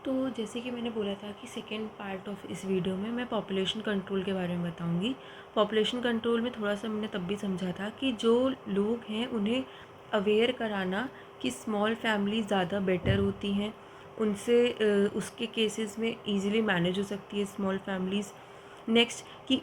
तो जैसे कि मैंने बोला था कि सेकेंड पार्ट ऑफ इस वीडियो में मैं पॉपुलेशन कंट्रोल के बारे में बताऊंगी। पॉपुलेशन कंट्रोल में थोड़ा सा मैंने तब भी समझा था कि जो लोग हैं उन्हें अवेयर कराना कि स्मॉल फैमिली ज़्यादा बेटर होती हैं, उनसे उसके केसेस में इजीली मैनेज हो सकती है स्मॉल फैमिलीज़। नेक्स्ट कि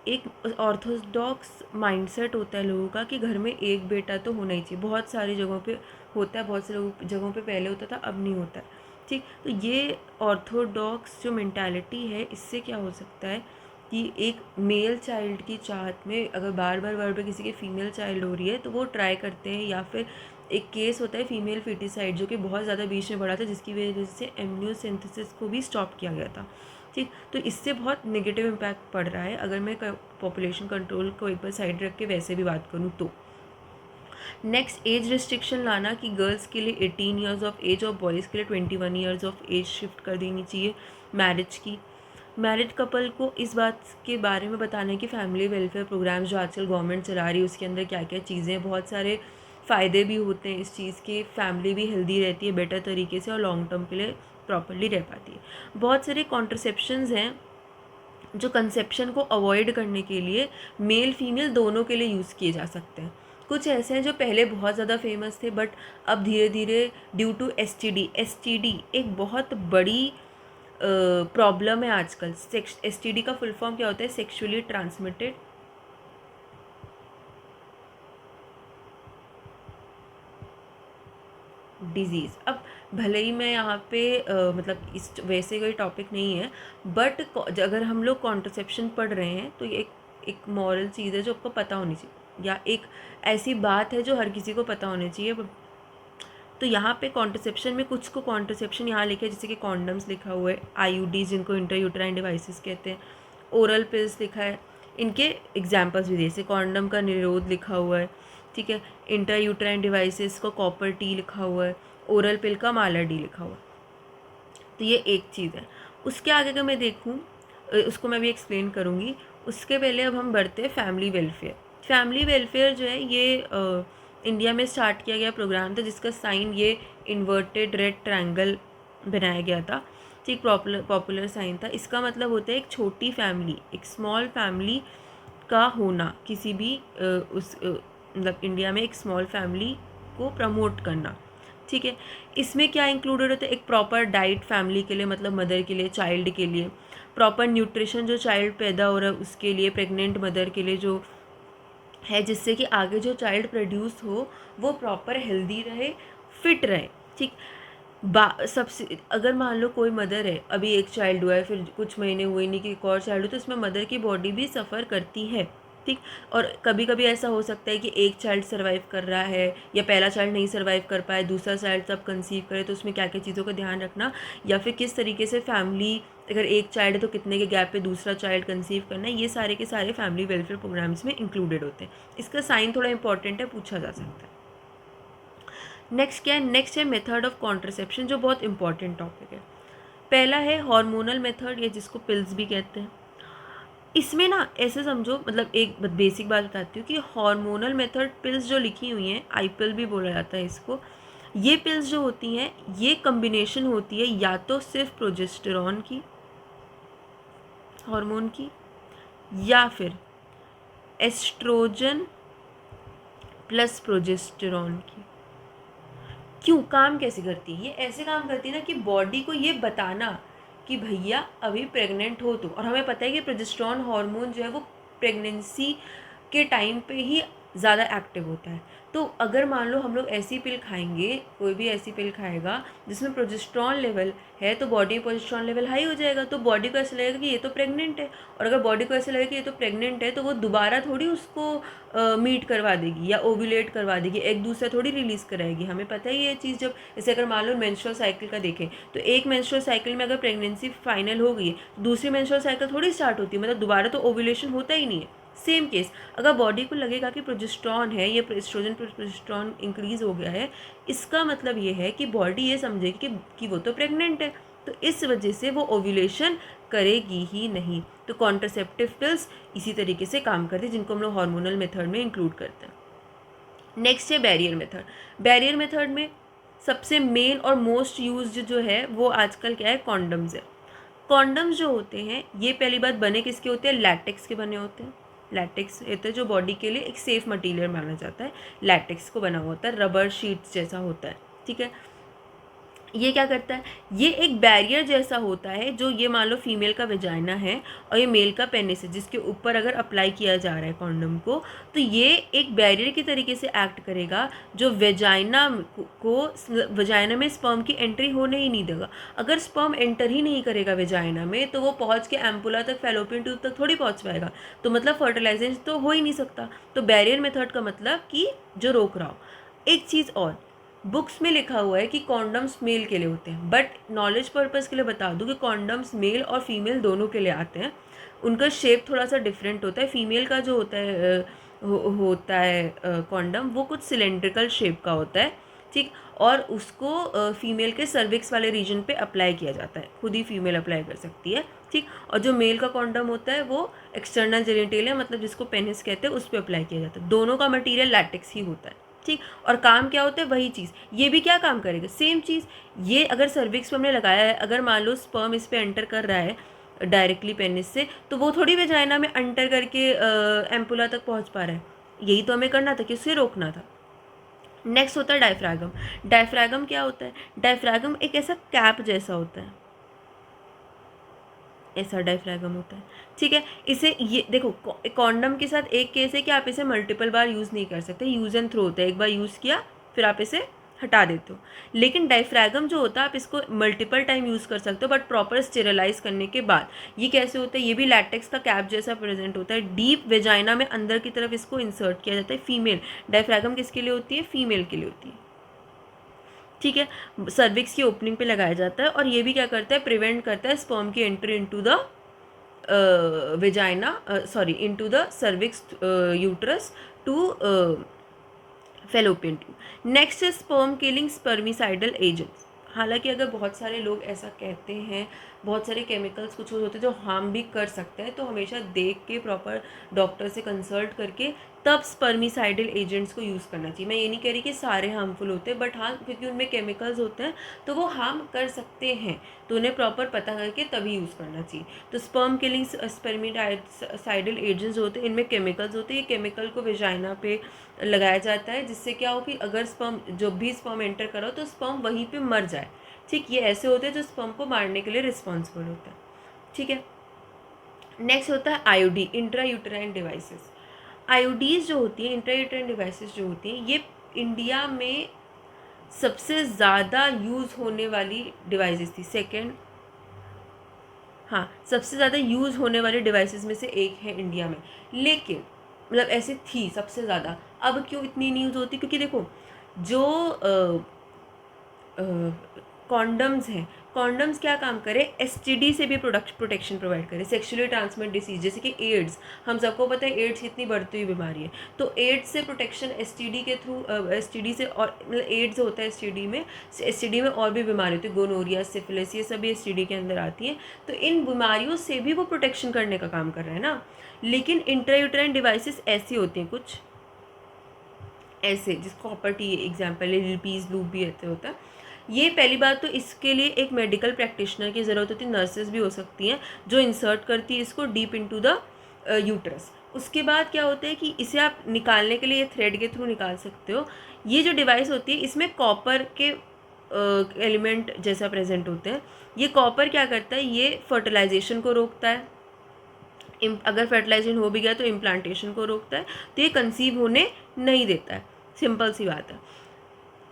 एक ऑर्थोडॉक्स माइंडसेट होता है लोगों का कि घर में एक बेटा तो होना ही चाहिए। बहुत सारी जगहों पे होता है, बहुत सारी जगहों पे पहले होता था, अब नहीं होता है। ठीक, तो ये ऑर्थोडॉक्स जो मेंटालिटी है, इससे क्या हो सकता है कि एक मेल चाइल्ड की चाहत में अगर बार बार किसी के फीमेल चाइल्ड हो रही है तो वो ट्राई करते हैं, या फिर एक केस होता है फीमेल फिटिसाइड जो कि बहुत ज़्यादा बीच में बढ़ा था, जिसकी वजह से एम्नियोसिंथेसिस को भी स्टॉप किया गया था। ठीक, तो इससे बहुत नेगेटिव इम्पैक्ट पड़ रहा है। अगर मैं पॉपुलेशन कंट्रोल को एक बार साइड रख के वैसे भी बात करूँ तो नेक्स्ट एज रिस्ट्रिक्शन लाना कि गर्ल्स के लिए 18 ईयर्स ऑफ एज और बॉयज़ के लिए 21 ईयर्स ऑफ एज शिफ्ट कर देनी चाहिए मैरिज की। मैरिड कपल को इस बात के बारे में बताना है कि फैमिली वेलफेयर प्रोग्राम्स जो आजकल गवर्नमेंट चला रही है उसके अंदर क्या क्या चीज़ें हैं, बहुत सारे फ़ायदे भी होते हैं इस चीज़ के। फैमिली भी हेल्दी रहती है बेटर तरीके से और लॉन्ग टर्म के लिए प्रॉपरली रह पाती है। बहुत सारे कॉन्ट्रसेप्शंस हैं जो कंसेप्शन को अवॉइड करने के लिए मेल फीमेल दोनों के लिए यूज़ किए जा सकते हैं। कुछ ऐसे हैं जो पहले बहुत ज़्यादा फेमस थे बट अब धीरे धीरे ड्यू टू एसटीडी एक बहुत बड़ी प्रॉब्लम है आजकल। एसटीडी का फुल फॉर्म क्या होता है? Sexually transmitted disease. अब भले ही मैं यहाँ पे मतलब इस वैसे कोई टॉपिक नहीं है, बट अगर हम लोग कॉन्ट्रसेप्शन पढ़ रहे हैं तो ये एक मॉरल चीज़ है जो आपको पता होनी चाहिए, या एक ऐसी बात है जो हर किसी को पता होनी चाहिए। तो यहाँ पे कॉन्ट्रसेप्शन में कुछ को कॉन्ट्रसेप्शन यहाँ लिखा है, जैसे कि कॉन्डम्स लिखा हुआ है, आईयूडी जिनको इंट्रायूटेराइन डिवाइसेस कहते हैं, ओरल पिल्स लिखा है। इनके एग्जाम्पल्स भी जैसे कॉन्डम का निरोध लिखा हुआ है, ठीक है, इंट्रायूटेराइन डिवाइसेस का कॉपर टी लिखा हुआ है, ओरल पिल का माला डी लिखा हुआ है। तो ये एक चीज़ है। उसके आगे अगर मैं देखूँ उसको मैं भी एक्सप्लेन करूँगी। उसके पहले अब हम बढ़ते हैं फैमिली वेलफेयर। फैमिली वेलफेयर जो है ये इंडिया में स्टार्ट किया गया प्रोग्राम था, जिसका साइन ये इन्वर्टेड रेड ट्रायंगल बनाया गया था। ठीक, पॉपुलर साइन था। इसका मतलब होता है एक छोटी फैमिली, एक स्मॉल फैमिली का होना, किसी भी मतलब इंडिया में एक स्मॉल फैमिली को प्रमोट करना। ठीक है, इसमें क्या इंक्लूडेड होता है? एक प्रॉपर डाइट फैमिली के लिए, मतलब मदर के लिए, चाइल्ड के लिए, प्रॉपर न्यूट्रिशन जो चाइल्ड पैदा हो रहा है उसके लिए, प्रेग्नेंट मदर के लिए जो है, जिससे कि आगे जो चाइल्ड प्रोड्यूस हो वो प्रॉपर हेल्दी रहे, फिट रहे। ठीक, सबसे अगर मान लो कोई मदर है, अभी एक चाइल्ड हुआ है, फिर कुछ महीने हुए नहीं कि एक और चाइल्ड हो, तो इसमें मदर की बॉडी भी सफ़र करती है। ठीक, और कभी कभी ऐसा हो सकता है कि एक चाइल्ड सर्वाइव कर रहा है या पहला चाइल्ड नहीं सर्वाइव कर पाए, दूसरा चाइल्ड तब कंसीव करे, तो उसमें क्या क्या चीज़ों का ध्यान रखना, या फिर किस तरीके से फैमिली, अगर एक चाइल्ड है तो कितने के गैप पे दूसरा चाइल्ड कंसीव करना है, ये सारे के सारे फैमिली वेलफेयर प्रोग्राम्स में इंक्लूडेड होते हैं। इसका साइन थोड़ा इंपॉर्टेंट है, पूछा जा सकता है। नेक्स्ट क्या है? नेक्स्ट है मेथड ऑफ कॉन्ट्रसेप्शन, जो बहुत इंपॉर्टेंट टॉपिक है। पहला है हार्मोनल मेथड, या जिसको पिल्स भी कहते हैं। इसमें ना ऐसे समझो, मतलब एक बेसिक बात बताती हूँ कि हार्मोनल मेथड पिल्स जो लिखी हुई हैं, आई पिल भी बोला जाता है इसको, ये पिल्स जो होती हैं ये कम्बिनेशन होती है या तो सिर्फ प्रोजेस्टेरॉन की, हार्मोन की, या फिर एस्ट्रोजन प्लस प्रोजेस्टेरॉन की। क्यों, काम कैसे करती है? ये ऐसे काम करती है ना कि बॉडी को ये बताना कि भैया अभी प्रेग्नेंट हो तो, और हमें पता है कि प्रोजेस्टेरॉन हार्मोन जो है वो प्रेगनेंसी के टाइम पे ही ज़्यादा एक्टिव होता है। तो अगर मान लो हम लोग ऐसी पिल खाएंगे, कोई भी ऐसी पिल खाएगा जिसमें प्रोजेस्टेरॉन लेवल है, तो बॉडी में प्रोजेस्टेरॉन लेवल हाई हो जाएगा, तो बॉडी को ऐसा लगेगा कि ये तो प्रेग्नेंट है। और अगर बॉडी को ऐसा लगेगा कि ये तो प्रेग्नेंट है, तो वो दोबारा थोड़ी उसको मीट करवा देगी या ओव्यूलेट करवा देगी, एक दूसरा थोड़ी रिलीज़ कराएगी। हमें पता है ये चीज़। जब जैसे अगर मान लो मेंस्ट्रुअल साइकिल का देखें, तो एक मेंस्ट्रुअल साइकिल में अगर प्रेगनेंसी फाइनल हो गई है, दूसरी मेंस्ट्रुअल साइकिल थोड़ी स्टार्ट होती है, मतलब दोबारा तो ओव्यूलेशन होता ही नहीं है। सेम केस, अगर बॉडी को लगेगा कि प्रोजेस्टेरॉन है, ये एस्ट्रोजन प्रोजेस्टेरॉन इंक्रीज हो गया है, इसका मतलब ये है कि बॉडी ये समझेगी कि वो तो प्रेग्नेंट है, तो इस वजह से वो ओव्यूलेशन करेगी ही नहीं। तो कॉन्ट्रासेप्टिव पिल्स इसी तरीके से काम करती है, जिनको हम लोग हार्मोनल मेथड में इंक्लूड करते हैं। नेक्स्ट है बैरियर मेथड। बैरियर मेथड में सबसे मेन और मोस्ट यूज्ड जो है वो आजकल क्या है, कॉन्डम्स है। कॉन्डम्स जो होते हैं ये पहली बात बने किसके होते हैं, लैटेक्स के बने होते हैं। लैटेक्स होता है जो बॉडी के लिए एक सेफ मटेरियल माना जाता है, लैटेक्स को बना हुआ होता है, रबर शीट्स जैसा होता है, ठीक है। ये क्या करता है, ये एक बैरियर जैसा होता है, जो ये मान लो फीमेल का वेजाइना है और ये मेल का पेनिस है, जिसके ऊपर अगर अप्लाई किया जा रहा है कॉन्डम को, तो ये एक बैरियर की तरीके से एक्ट करेगा, जो वेजाइना में स्पर्म की एंट्री होने ही नहीं देगा। अगर स्पर्म एंटर ही नहीं करेगा वेजाइना में, तो वो पहुंच के एम्पुला तक, फैलोपियन ट्यूब तक थोड़ी पहुंच पाएगा, तो मतलब फर्टिलाइजेशन तो हो ही नहीं सकता। तो बैरियर मेथड का मतलब कि जो रोक रहा हो। एक चीज़ और, बुक्स में लिखा हुआ है कि कॉन्डम्स मेल के लिए होते हैं, बट नॉलेज पर्पज़ के लिए बता दूं कि कॉन्डम्स मेल और फीमेल दोनों के लिए आते हैं। उनका शेप थोड़ा सा डिफरेंट होता है। फीमेल का जो होता है होता है कॉन्डम, वो कुछ सिलेंड्रिकल शेप का होता है, ठीक। और उसको फीमेल के सर्विक्स वाले रीजन पे अप्लाई किया जाता है, खुद ही फीमेल अप्लाई कर सकती है, ठीक। और जो मेल का कॉन्डम होता है वो एक्सटर्नल जेनिटल है, मतलब जिसको पेनिस कहते हैं, उस पर अप्लाई किया जाता है। दोनों का मटीरियल लैटेक्स ही होता है, ठीक। और काम क्या होता है, वही चीज़। ये भी क्या काम करेगा, सेम चीज़। ये अगर सर्विक्स पे हमने लगाया है, अगर मान लो स्पर्म इस पे एंटर कर रहा है डायरेक्टली पेनिस से, तो वो थोड़ी वेजाइना में एंटर करके एम्पुला तक पहुंच पा रहा है। यही तो हमें करना था कि उसे रोकना था। नेक्स्ट होता है डायफ्रागम। डायफ्रागम क्या होता है, डायफ्रागम एक ऐसा कैप जैसा होता है, ऐसा डायफ्रागम होता है, ठीक है। इसे ये देखो, कॉन्डम के साथ एक केस है कि आप इसे मल्टीपल बार यूज़ नहीं कर सकते, यूज़ एंड थ्रो होता है, एक बार यूज़ किया फिर आप इसे हटा देते हो। लेकिन डायफ्रागम जो होता है आप इसको मल्टीपल टाइम यूज़ कर सकते हो, बट प्रॉपर स्टेरलाइज करने के बाद। ये कैसे होता है, ये भी लैटेक्स का कैप जैसा प्रेजेंट होता है, डीप वेजाइना में अंदर की तरफ इसको इंसर्ट किया जाता है। फीमेल डायफ्रागम किसके लिए होती है, फीमेल के लिए होती है, ठीक है। सर्विक्स की ओपनिंग पे लगाया जाता है, और ये भी क्या करता है, प्रिवेंट करता है स्पर्म की entry into the vagina, sorry, into the cervix, uterus to fallopian tube. Next is sperm killing spermicidal agents. हालांकि अगर बहुत सारे लोग ऐसा कहते हैं, बहुत सारे केमिकल्स कुछ होते हैं जो हार्म भी कर सकते हैं, तो हमेशा देख के प्रॉपर डॉक्टर से कंसल्ट करके तब स्पर्मिसाइडल एजेंट्स को यूज़ करना चाहिए। मैं ये नहीं कह रही कि सारे हार्मफुल होते हैं, बट हाँ, क्योंकि उनमें केमिकल्स होते हैं तो वो हार्म कर सकते हैं, तो उन्हें प्रॉपर पता करके तभी यूज़ करना चाहिए। तो स्पर्म किलिंग स्पर्मिसाइडल एजेंट्स होते हैं, इनमें केमिकल्स होते हैं। ये केमिकल को वेजाइना पे लगाया जाता है, जिससे क्या हो कि अगर स्पर्म, जो भी स्पर्म एंटर करो तो स्पर्म वहीं पे मर जाए, ठीक। ये ऐसे होते हैं जो स्पर्म को मारने के लिए रिस्पॉन्सिबल होता है, ठीक है। नेक्स्ट होता है आईओडी, इंट्रा यूटेराइन डिवाइसेस। आईओडीज जो होती हैं, इंट्रा यूटेराइन डिवाइसेस जो होती हैं, ये इंडिया में सबसे ज़्यादा यूज़ होने वाली डिवाइसेस थी। सेकेंड, हाँ, सबसे ज़्यादा यूज़ होने वाले डिवाइसेस में से एक है इंडिया में। लेकिन मतलब ऐसे थी सबसे ज़्यादा, अब क्यों इतनी नहीं यूज़ होती, क्योंकि देखो जो कॉन्डम्स हैं, कॉन्डम्स क्या काम करे, एसटीडी से भी प्रोटेक्शन प्रोवाइड करे, सेक्सुअली ट्रांसमिट डिसीज जैसे कि एड्स। हम सबको पता है एड्स कितनी बढ़ती हुई बीमारी है, तो एड्स से प्रोटेक्शन एसटीडी के थ्रू, एसटीडी से, और मतलब एड्स होता है एसटीडी में, एसटीडी में और भी बीमारी होती है, गोनोरिया, सिफिलिस, ये सभी एसटीडी के अंदर आती हैं। तो इन बीमारियों से भी वो प्रोटेक्शन करने का काम कर रहा है ना। लेकिन इंट्रायूटेराइन डिवाइसेस ऐसी होती हैं कुछ ऐसे, जिसको कॉपर टी एग्जाम्पल है, लिपीज लूप भी ऐसे होता है। ये पहली बात तो इसके लिए एक मेडिकल प्रैक्टिशनर की ज़रूरत होती है, नर्सेज भी हो सकती हैं जो इंसर्ट करती है इसको डीप इनटू द यूट्रस। उसके बाद क्या होता है कि इसे आप निकालने के लिए थ्रेड के थ्रू निकाल सकते हो। ये जो डिवाइस होती है इसमें कॉपर के एलिमेंट जैसा प्रेजेंट होते हैं। ये कॉपर क्या करता है, ये फर्टिलाइजेशन को रोकता है, अगर फर्टिलाइजेशन हो भी गया तो इम्प्लांटेशन को रोकता है, तो ये कंसीव होने नहीं देता है, सिंपल सी बात है।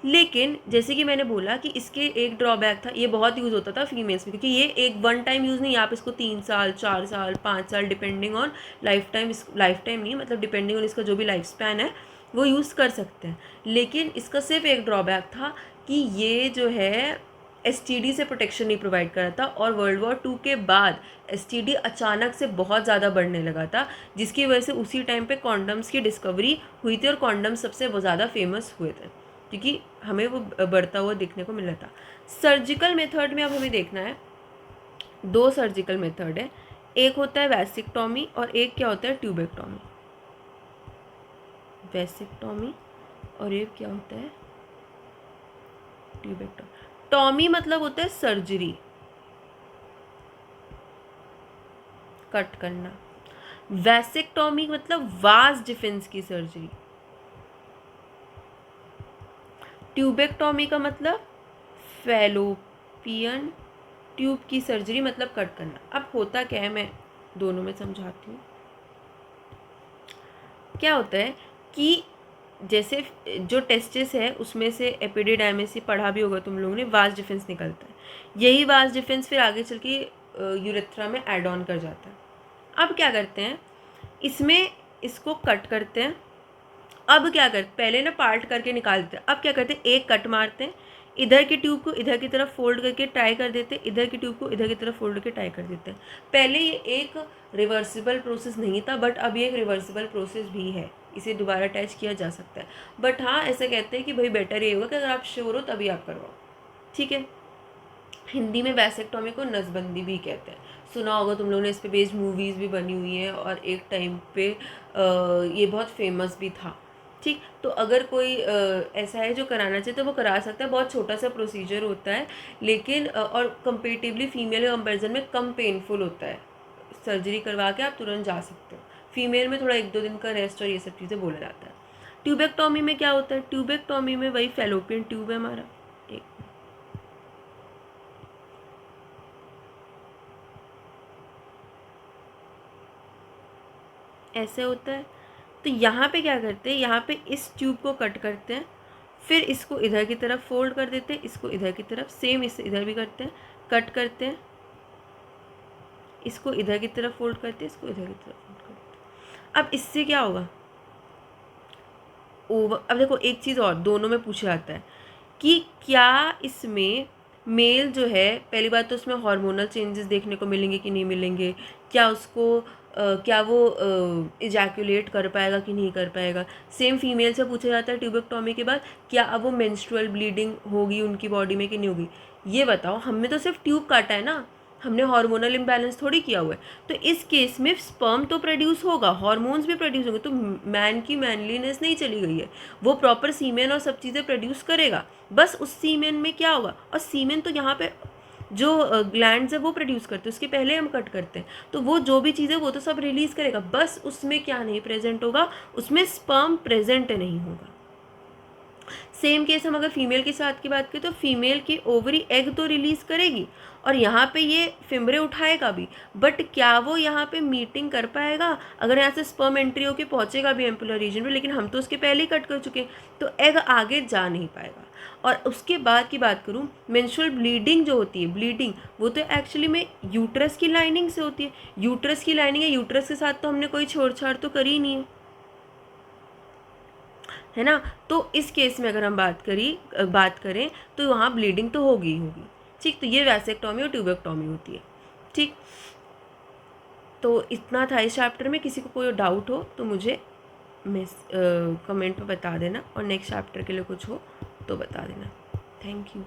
लेकिन जैसे कि मैंने बोला कि इसके एक ड्रॉबैक था, ये बहुत यूज़ होता था फीमेल्स में, क्योंकि ये एक वन टाइम यूज़ नहीं, आप इसको 3 साल 4 साल 5 साल depending on life time, life time नहीं मतलब डिपेंडिंग ऑन इसका जो भी लाइफ स्पैन है वो यूज़ कर सकते हैं। लेकिन इसका सिर्फ एक ड्रॉबैक था कि ये जो है एसटीडी से प्रोटेक्शन नहीं प्रोवाइड कर रहा था, और वर्ल्ड वॉर 2 के बाद एसटीडी अचानक से बहुत ज़्यादा बढ़ने लगा था, जिसकी वजह से उसी टाइम पे कॉन्डम्स की डिस्कवरी हुई थी और कॉन्डम्स सबसे ज़्यादा फेमस हुए थे, क्योंकि हमें वो बढ़ता हुआ देखने को मिल रहा था। सर्जिकल मेथड में अब हमें देखना है, 2 सर्जिकल मेथड है, एक होता है वैसिक्टॉमी और एक क्या होता है ट्यूबेक्टॉमी। वैसिक्टॉमी और एक क्या होता है ट्यूबेक्टॉमी। टॉमी मतलब होता है सर्जरी, कट करना। वैसेक्टॉमी मतलब वास डिफेंस की सर्जरी। ट्यूबेक्टॉमी का मतलब फैलोपियन ट्यूब की सर्जरी, मतलब कट करना। अब होता क्या है, मैं दोनों में समझाती हूँ। क्या होता है कि जैसे जो टेस्टिस है उसमें से एपिडिडाइमिस, पढ़ा भी होगा तुम लोगों ने, वास डिफेंस निकलता है। यही वास डिफेंस फिर आगे चल के यूरेथ्रा में ऐड ऑन कर जाता है। अब क्या करते हैं, इसमें इसको कट करते हैं। अब क्या करते, पहले ना पार्ट करके निकालते हैं, अब क्या करते हैं, एक कट मारते हैं, इधर की ट्यूब को इधर की तरफ फोल्ड करके ट्राई कर देते हैं, इधर की ट्यूब को इधर की तरफ फोल्ड करके ट्राई कर देते हैं। पहले ये एक रिवर्सिबल प्रोसेस नहीं था, बट अब ये एक रिवर्सिबल प्रोसेस भी है, इसे दोबारा अटैच किया जा सकता है। बट हाँ, ऐसा कहते हैं कि भाई बेटर ये होगा कि अगर आप श्योर हो तभी आप करवाओ, ठीक है। हिंदी में वैसेक्टॉमी को नसबंदी भी कहते हैं, सुना होगा तुम लोगों ने, इस पे बेस्ड मूवीज़ भी बनी हुई हैं और एक टाइम पे ये बहुत फेमस भी था, ठीक। तो अगर कोई ऐसा है जो कराना चाहे तो वो करा सकता है, बहुत छोटा सा प्रोसीजर होता है, लेकिन और कंपेरेटिवली फीमेल के कंपेरिजन में कम पेनफुल होता है। सर्जरी करवा के आप तुरंत जा सकते हो। फीमेल में थोड़ा 1-2 दिन का रेस्ट और ये सब चीज़ें बोला जाता है। ट्यूबेक्टॉमी में क्या होता है, ट्यूबेक्टॉमी में वही फैलोपियन ट्यूब है हमारा, एक ऐसे होता है। तो यहाँ पे क्या करते हैं, यहाँ पे इस ट्यूब को कट करते हैं, फिर इसको इधर की तरफ फोल्ड कर देते हैं, इसको इधर की तरफ, सेम इस इधर भी करते हैं, कट करते हैं, इसको इधर की तरफ फोल्ड करते हैं, इसको इधर की तरफ फोल्ड करते हैं। अब इससे क्या होगा, ओवर। अब देखो एक चीज़ और दोनों में पूछा जाता है कि क्या इसमें मेल जो है, पहली बात तो उसमें हार्मोनल चेंजेस देखने को मिलेंगे कि नहीं मिलेंगे, क्या उसको क्या वो इजैकुलेट कर पाएगा कि नहीं कर पाएगा। सेम फीमेल से पूछा जाता है ट्यूबेक्टॉमी के बाद, क्या अब वो मेंस्ट्रुअल ब्लीडिंग होगी उनकी बॉडी में कि नहीं होगी। ये बताओ, हमने तो सिर्फ ट्यूब काटा है ना, हमने हार्मोनल इम्बैलेंस थोड़ी किया हुआ है। तो इस केस में स्पर्म तो प्रोड्यूस होगा, हार्मोन्स भी प्रोड्यूस होंगे, तो मैन की मैनलीनेस नहीं चली गई है, वो प्रॉपर सीमेन और सब चीज़ें प्रोड्यूस करेगा। बस उस सीमेन में क्या होगा, और सीमेन तो यहाँ पे जो ग्लैंड्स है वो प्रोड्यूस करते हैं, उसके पहले हम कट करते हैं, तो वो जो भी चीज़ें वो तो सब रिलीज़ करेगा, बस उसमें क्या नहीं प्रेजेंट होगा, उसमें स्पर्म प्रेजेंट नहीं होगा। सेम केस हम अगर फीमेल के साथ की बात करें तो फीमेल की ओवरी एग तो रिलीज़ करेगी और यहाँ पे ये फिमरे उठाएगा भी, बट क्या वो यहाँ पे मीटिंग कर पाएगा, अगर यहाँ से स्पर्म एंट्री होके पहुँचेगा भी एम्पुलर रीजन में, लेकिन हम तो उसके पहले ही कट कर चुके हैं, तो एग आगे जा नहीं पाएगा। और उसके बाद की बात करूँ, मेंस्ट्रुअल ब्लीडिंग जो होती है, ब्लीडिंग वो तो एक्चुअली में यूट्रस की लाइनिंग से होती है, यूट्रस की लाइनिंग है, यूट्रस के साथ तो हमने कोई छेड़छाड़ तो करी नहीं है ना। तो इस केस में अगर हम बात करें तो वहाँ ब्लीडिंग तो होगी ही होगी, ठीक। तो ये वैसेक्टॉमी और ट्यूबेक्टॉमी होती है, ठीक। तो इतना था इस चैप्टर में, किसी को कोई डाउट हो तो मुझे कमेंट में बता देना, और नेक्स्ट चैप्टर के लिए कुछ हो तो बता देना। Thank you.